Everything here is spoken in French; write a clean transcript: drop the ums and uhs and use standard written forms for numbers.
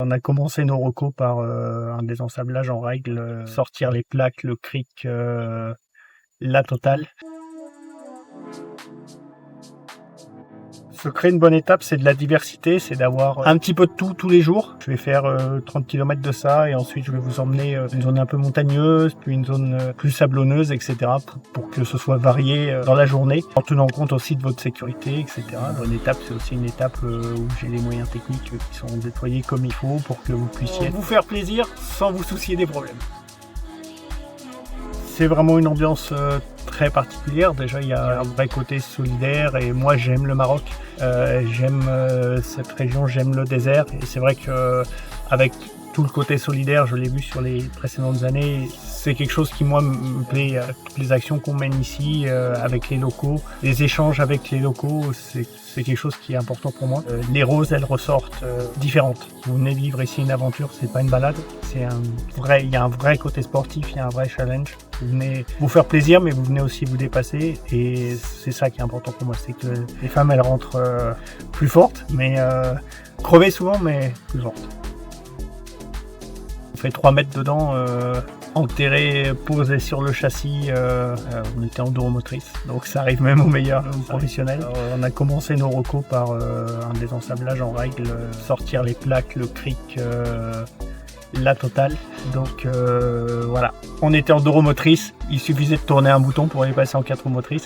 On a commencé nos recos par un désensablage en règle, sortir les plaques, le cric, la totale. Se créer une bonne étape, c'est de la diversité, c'est d'avoir un petit peu de tout tous les jours. Je vais faire 30 km de ça et ensuite je vais vous emmener une zone un peu montagneuse, puis une zone plus sablonneuse, etc. pour que ce soit varié dans la journée, en tenant compte aussi de votre sécurité, etc. Une étape, c'est aussi une étape où j'ai les moyens techniques qui sont déployés comme il faut pour que vous puissiez vous faire plaisir sans vous soucier des problèmes. C'est vraiment une ambiance très particulière. Déjà, il y a un vrai côté solidaire et moi, j'aime le Maroc. J'aime cette région, j'aime le désert. Et c'est vrai qu'avec tout le côté solidaire, je l'ai vu sur les précédentes années, c'est quelque chose qui, moi, me plaît. Toutes les actions qu'on mène ici avec les locaux, les échanges avec les locaux, c'est quelque chose qui est important pour moi. Les roses, elles ressortent différentes. Vous venez vivre ici une aventure, c'est pas une balade. Il y a un vrai côté sportif, il y a un vrai challenge. Vous venez vous faire plaisir, mais vous venez aussi vous dépasser. Et c'est ça qui est important pour moi, c'est que les femmes, elles rentrent plus fortes, mais crevées souvent, mais plus fortes. On fait 3 mètres dedans, enterré, posé sur le châssis. On était en duromotrice, donc ça arrive même aux meilleurs professionnels. On a commencé nos recos par un désensablage en règle, sortir les plaques, le cric, la totale. Donc voilà, on était en duromotrice, il suffisait de tourner un bouton pour aller passer en 4 roues motrices.